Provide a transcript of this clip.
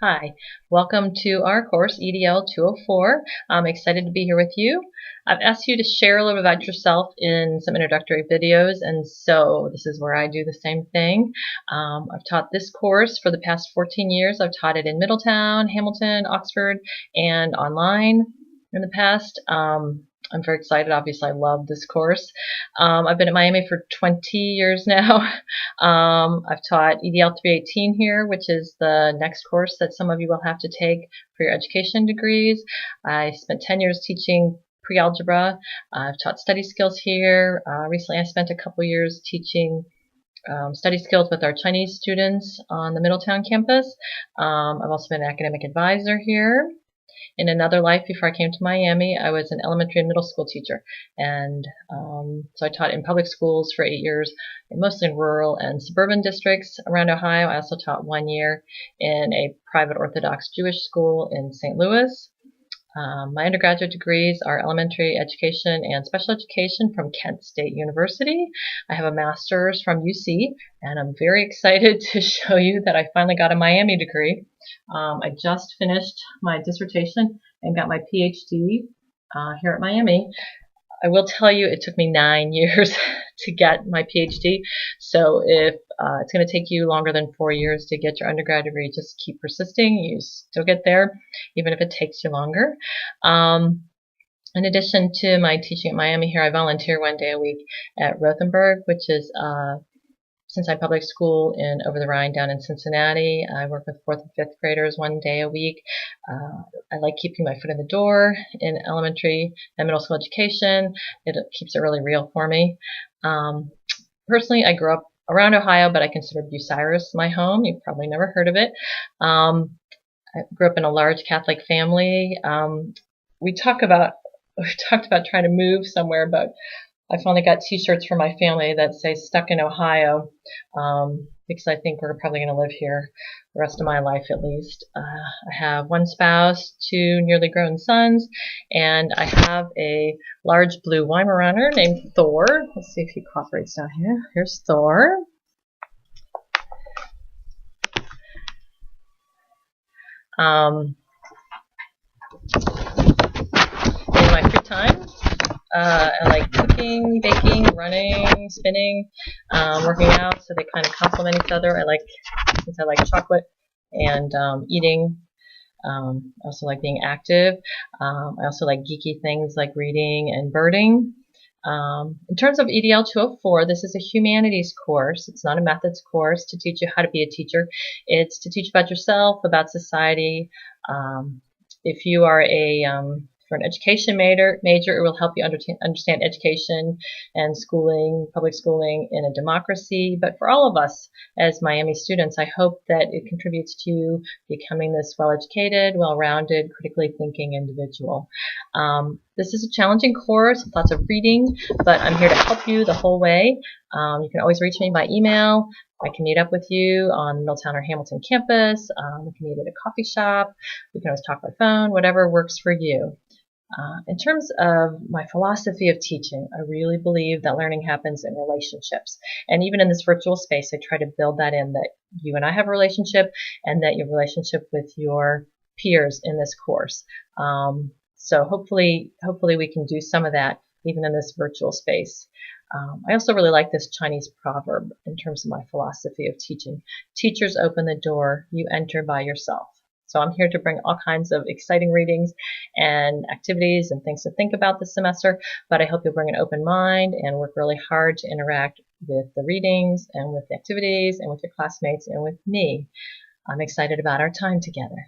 Hi, welcome to our course, EDL 204. I'm excited to be here with you. I've asked you to share a little bit about yourself in some introductory videos, and so this is where I do the same thing. I've taught this course for the past 14 years. I've taught it in Middletown, Hamilton, Oxford, and online in the past. I'm very excited. Obviously, I love this course. I've been at Miami for 20 years now. I've taught EDL 318 here, which is the next course that some of you will have to take for your education degrees. I spent 10 years teaching pre-algebra. I've taught study skills here. Recently, I spent a couple years teaching study skills with our Chinese students on the Middletown campus. I've also been an academic advisor here. In another life, before I came to Miami, I was an elementary and middle school teacher, and so I taught in public schools for 8 years, mostly in rural and suburban districts around Ohio. I also taught 1 year in a private Orthodox Jewish school in St. Louis. My undergraduate degrees are elementary education and special education from Kent State University. I have a master's from UC, and I'm very excited to show you that I finally got a Miami degree. I just finished my dissertation and got my PhD here at Miami. I will tell you it took me 9 years to get my PhD, so if it's going to take you longer than 4 years to get your undergrad degree, just keep persisting. You still get there, even if it takes you longer. In addition to my teaching at Miami here, I volunteer 1 day a week at Rothenburg, which is Cincinnati Public School in over the Rhine down in Cincinnati. I work with 4th and 5th graders 1 day a week. I like keeping my foot in the door in elementary and middle school education. It keeps it really real for me. Personally, I grew up around Ohio, but I consider Bucyrus my home. You've probably never heard of it. I grew up in a large Catholic family. We talked about trying to move somewhere, but I finally got t-shirts for my family that say "Stuck in Ohio," because I think we're probably going to live here the rest of my life at least. I have 1 spouse, 2 nearly grown sons, and I have a large blue Weimaraner named Thor. Let's see if he cooperates down here. Here's Thor. In my free time, I like cooking, baking, running, spinning, working out, so they kind of complement each other. Since I like chocolate and eating, I also like being active. I also like geeky things like reading and birding. In terms of EDL 204, this is a humanities course. It's not a methods course to teach you how to be a teacher. It's to teach about yourself, about society. If you are for an education major, it will help you understand education and schooling, public schooling in a democracy. But for all of us as Miami students, I hope that it contributes to you becoming this well-educated, well-rounded, critically thinking individual. This is a challenging course with lots of reading, but I'm here to help you the whole way. You can always reach me by email. I can meet up with you on Middletown or Hamilton campus. We can meet at a coffee shop. We can always talk by phone, whatever works for you. In terms of my philosophy of teaching, I really believe that learning happens in relationships. And even in this virtual space, I try to build that in, that you and I have a relationship and that your relationship with your peers in this course. So hopefully we can do some of that even in this virtual space. I also really like this Chinese proverb in terms of my philosophy of teaching. Teachers open the door, you enter by yourself. So I'm here to bring all kinds of exciting readings and activities and things to think about this semester, but I hope you'll bring an open mind and work really hard to interact with the readings and with the activities and with your classmates and with me. I'm excited about our time together.